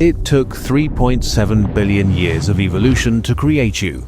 It took 3.7 billion years of evolution to create you.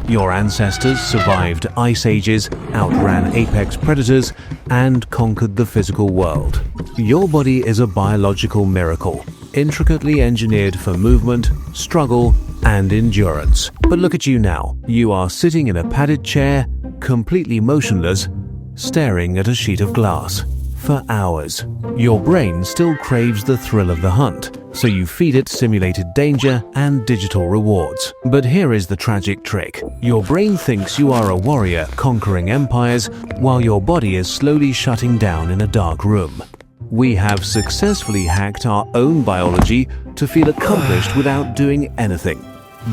Your ancestors survived ice ages, outran apex predators, and conquered the physical world. Your body is a biological miracle, intricately engineered for movement, struggle, and endurance. But look at you now. You are sitting in a padded chair, completely motionless, staring at a sheet of glass for hours. Your brain still craves the thrill of the hunt, so you feed it simulated danger and digital rewards. But here is the tragic trick. Your brain thinks you are a warrior conquering empires, while your body is slowly shutting down in a dark room. We have successfully hacked our own biology to feel accomplished without doing anything.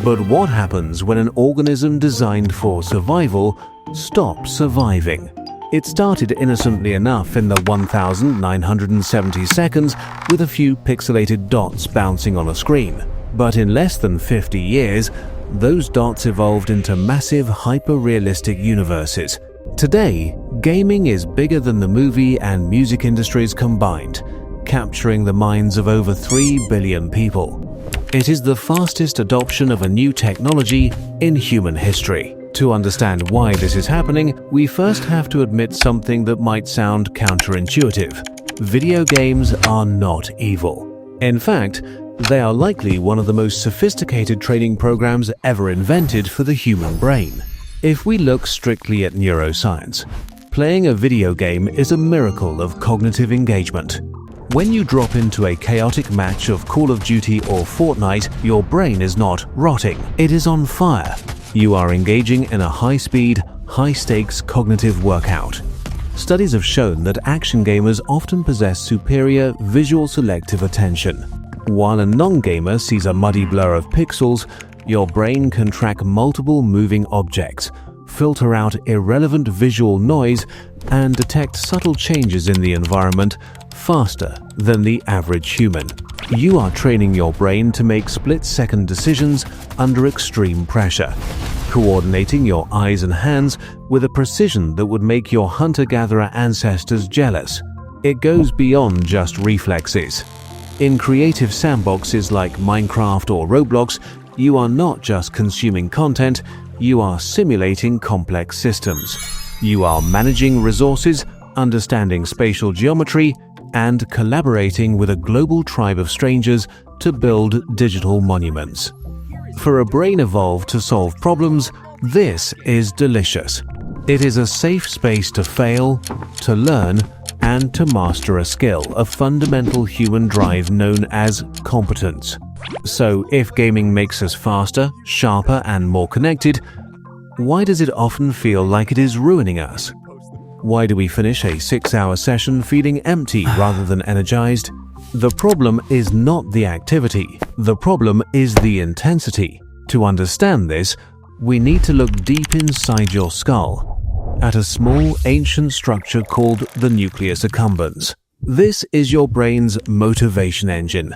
But what happens when an organism designed for survival stops surviving? It started innocently enough in the 1970 seconds with a few pixelated dots bouncing on a screen. But in less than 50 years, those dots evolved into massive hyper-realistic universes. Today, gaming is bigger than the movie and music industries combined, capturing the minds of over 3 billion people. It is the fastest adoption of a new technology in human history. To understand why this is happening, we first have to admit something that might sound counterintuitive. Video games are not evil. In fact, they are likely one of the most sophisticated training programs ever invented for the human brain. If we look strictly at neuroscience, playing a video game is a miracle of cognitive engagement. When you drop into a chaotic match of Call of Duty or Fortnite, your brain is not rotting, it is on fire. You are engaging in a high-speed, high-stakes cognitive workout. Studies have shown that action gamers often possess superior visual selective attention. While a non-gamer sees a muddy blur of pixels, your brain can track multiple moving objects, filter out irrelevant visual noise, and detect subtle changes in the environment faster than the average human. You are training your brain to make split-second decisions under extreme pressure, coordinating your eyes and hands with a precision that would make your hunter-gatherer ancestors jealous. It goes beyond just reflexes. In creative sandboxes like Minecraft or Roblox, you are not just consuming content, you are simulating complex systems. You are managing resources, understanding spatial geometry, and collaborating with a global tribe of strangers to build digital monuments. For a brain evolved to solve problems, this is delicious. It is a safe space to fail, to learn, and to master a skill, a fundamental human drive known as competence. So if gaming makes us faster, sharper, and more connected, why does it often feel like it is ruining us? Why do we finish a 6-hour session feeling empty rather than energized? The problem is not the activity. The problem is the intensity. To understand this, we need to look deep inside your skull, at a small ancient structure called the nucleus accumbens. This is your brain's motivation engine.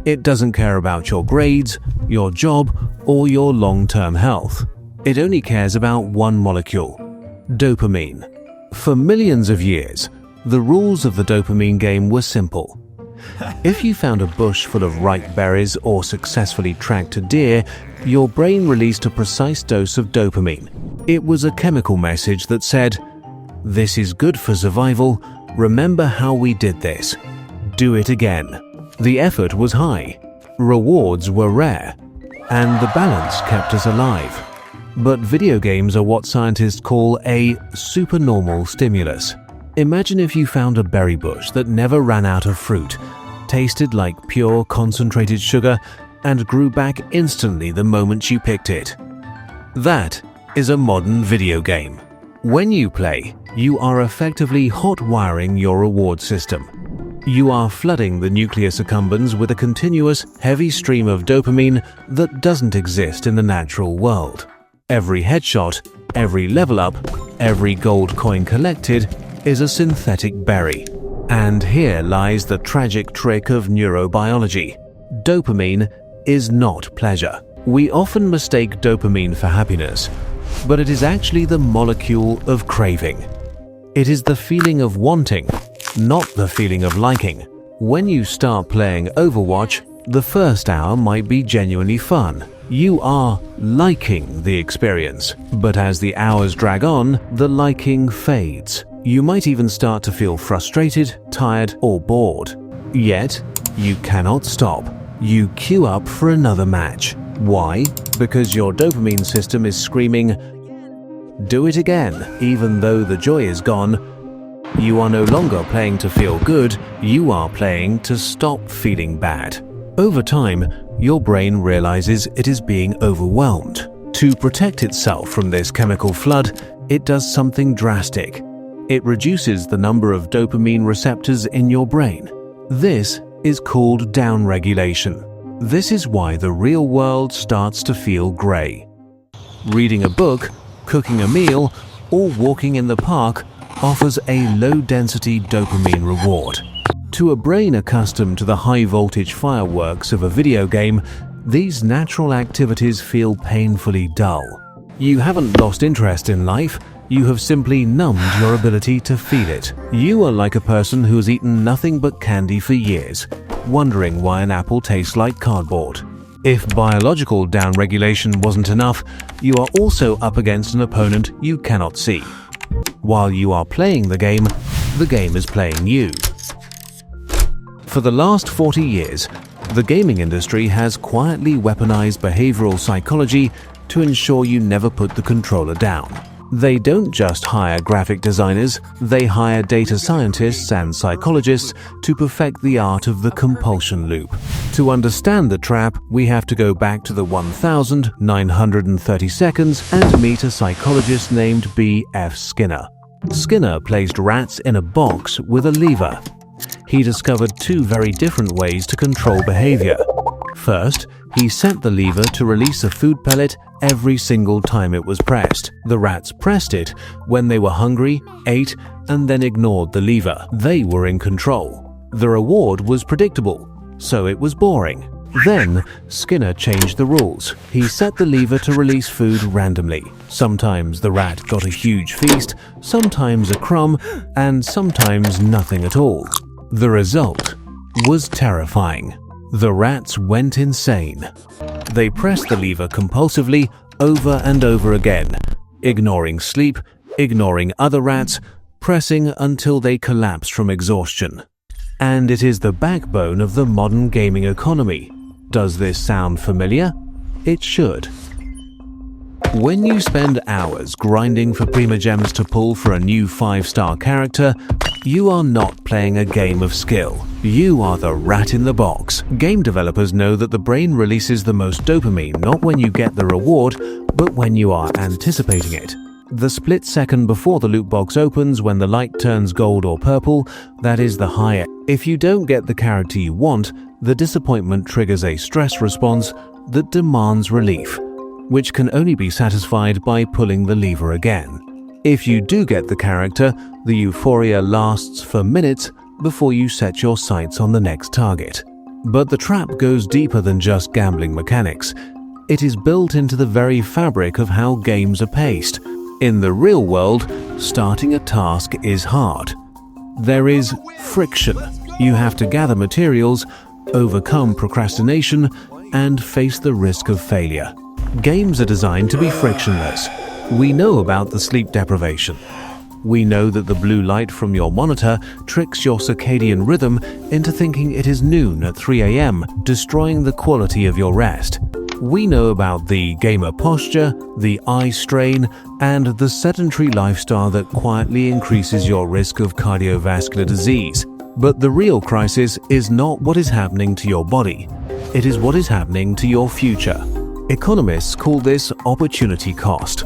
It doesn't care about your grades, your job, or your long-term health. It only cares about one molecule: dopamine. For millions of years, the rules of the dopamine game were simple. If you found a bush full of ripe berries or successfully tracked a deer, your brain released a precise dose of dopamine. It was a chemical message that said, "This is good for survival. Remember how we did this. Do it again." The effort was high, rewards were rare, and the balance kept us alive. But video games are what scientists call a supernormal stimulus. Imagine if you found a berry bush that never ran out of fruit, tasted like pure concentrated sugar, and grew back instantly the moment you picked it. That is a modern video game. When you play, you are effectively hot-wiring your reward system. You are flooding the nucleus accumbens with a continuous, heavy stream of dopamine that doesn't exist in the natural world. Every headshot, every level up, every gold coin collected is a synthetic berry. And here lies the tragic trick of neurobiology. Dopamine is not pleasure. We often mistake dopamine for happiness, but it is actually the molecule of craving. It is the feeling of wanting, not the feeling of liking. When you start playing Overwatch, The first hour might be genuinely fun. You are liking the experience, but as the hours drag on, the liking fades. You might even start to feel frustrated, tired, or bored. Yet, you cannot stop. You queue up for another match. Why? Because your dopamine system is screaming, "Do it again," even though the joy is gone. You are no longer playing to feel good, you are playing to stop feeling bad. Over time, your brain realizes it is being overwhelmed. To protect itself from this chemical flood, it does something drastic. It reduces the number of dopamine receptors in your brain. This is called downregulation. This is why the real world starts to feel grey. Reading a book, cooking a meal, or walking in the park offers a low-density dopamine reward. To a brain accustomed to the high-voltage fireworks of a video game, these natural activities feel painfully dull. You haven't lost interest in life, you have simply numbed your ability to feel it. You are like a person who has eaten nothing but candy for years, wondering why an apple tastes like cardboard. If biological downregulation wasn't enough, you are also up against an opponent you cannot see. While you are playing the game is playing you. For the last 40 years, the gaming industry has quietly weaponized behavioral psychology to ensure you never put the controller down. They don't just hire graphic designers, they hire data scientists and psychologists to perfect the art of the compulsion loop. To understand the trap, we have to go back to the 1932 and meet a psychologist named B.F. Skinner. Skinner placed rats in a box with a lever. He discovered two very different ways to control behavior. First, he set the lever to release a food pellet every single time it was pressed. The rats pressed it when they were hungry, ate, and then ignored the lever. They were in control. The reward was predictable, so it was boring. Then, Skinner changed the rules. He set the lever to release food randomly. Sometimes the rat got a huge feast, sometimes a crumb, and sometimes nothing at all. The result was terrifying. The rats went insane. They pressed the lever compulsively over and over again, ignoring sleep, ignoring other rats, pressing until they collapsed from exhaustion. And it is the backbone of the modern gaming economy. Does this sound familiar? It should. When you spend hours grinding for primogems to pull for a new 5-star character, you are not playing a game of skill. You are the rat in the box. Game developers know that the brain releases the most dopamine not when you get the reward, but when you are anticipating it. The split second before the loot box opens, when the light turns gold or purple, that is the higher. If you don't get the character you want, the disappointment triggers a stress response that demands relief, which can only be satisfied by pulling the lever again. If you do get the character, the euphoria lasts for minutes before you set your sights on the next target. But the trap goes deeper than just gambling mechanics. It is built into the very fabric of how games are paced. In the real world, starting a task is hard. There is friction. You have to gather materials, overcome procrastination, and face the risk of failure. Games are designed to be frictionless. We know about the sleep deprivation. We know that the blue light from your monitor tricks your circadian rhythm into thinking it is noon at 3 a.m., destroying the quality of your rest. We know about the gamer posture, the eye strain, and the sedentary lifestyle that quietly increases your risk of cardiovascular disease. But the real crisis is not what is happening to your body. It is what is happening to your future. Economists call this opportunity cost.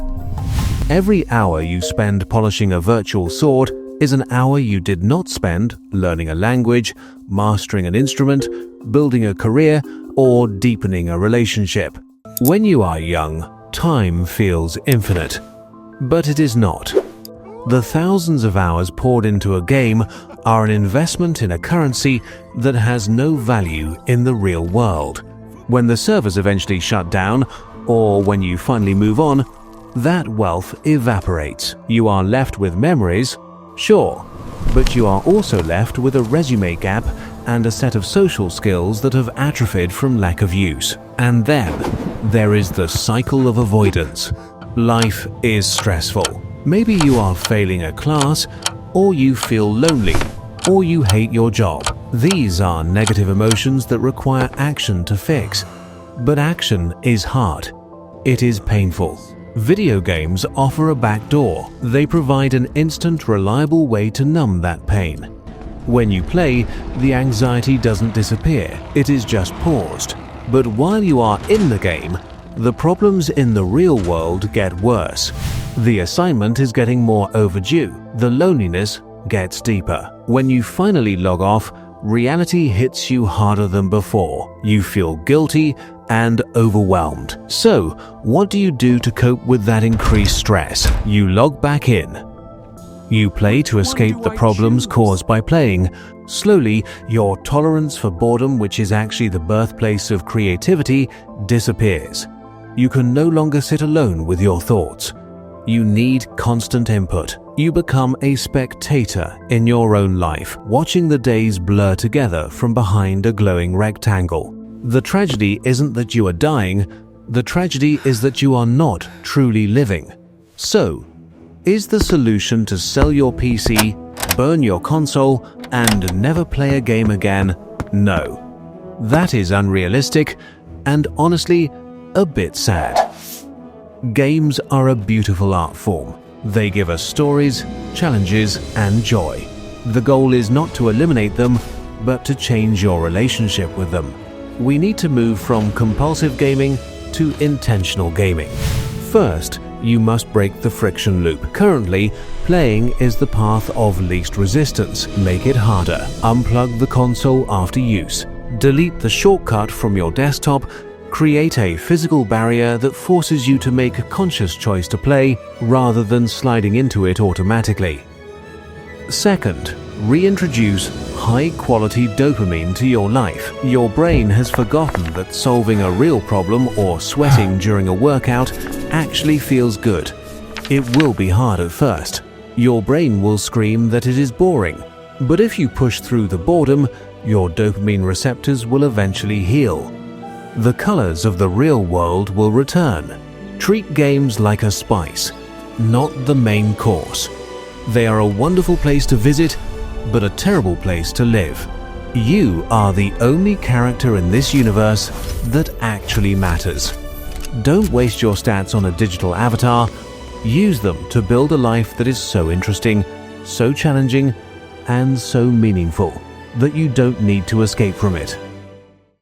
Every hour you spend polishing a virtual sword is an hour you did not spend learning a language, mastering an instrument, building a career, or deepening a relationship. When you are young, time feels infinite. But it is not. The thousands of hours poured into a game are an investment in a currency that has no value in the real world. When the servers eventually shut down, or when you finally move on, that wealth evaporates. You are left with memories, sure, but you are also left with a resume gap and a set of social skills that have atrophied from lack of use. And then there is the cycle of avoidance. Life is stressful. Maybe you are failing a class, or you feel lonely, or you hate your job. These are negative emotions that require action to fix. But action is hard. It is painful. Video games offer a backdoor. They provide an instant, reliable way to numb that pain. When you play, the anxiety doesn't disappear, it is just paused. But while you are in the game, the problems in the real world get worse. The assignment is getting more overdue. The loneliness gets deeper. When you finally log off, reality hits you harder than before. You feel guilty and overwhelmed. So, what do you do to cope with that increased stress? You log back in. You play to escape the problems caused by playing. Slowly, your tolerance for boredom, which is actually the birthplace of creativity, disappears. You can no longer sit alone with your thoughts. You need constant input. You become a spectator in your own life, watching the days blur together from behind a glowing rectangle. The tragedy isn't that you are dying, the tragedy is that you are not truly living. So, is the solution to sell your PC, burn your console, and never play a game again? No. That is unrealistic and honestly a bit sad. Games are a beautiful art form. They give us stories, challenges, and joy. The goal is not to eliminate them, but to change your relationship with them. We need to move from compulsive gaming to intentional gaming. First, you must break the friction loop. Currently, playing is the path of least resistance. Make it harder. Unplug the console after use. Delete the shortcut from your desktop. Create a physical barrier that forces you to make a conscious choice to play rather than sliding into it automatically. Second, reintroduce high-quality dopamine to your life. Your brain has forgotten that solving a real problem or sweating during a workout actually feels good. It will be hard at first. Your brain will scream that it is boring. But if you push through the boredom, your dopamine receptors will eventually heal. The colors of the real world will return. Treat games like a spice, not the main course. They are a wonderful place to visit, but a terrible place to live. You are the only character in this universe that actually matters. Don't waste your stats on a digital avatar. Use them to build a life that is so interesting, so challenging, and so meaningful that you don't need to escape from it.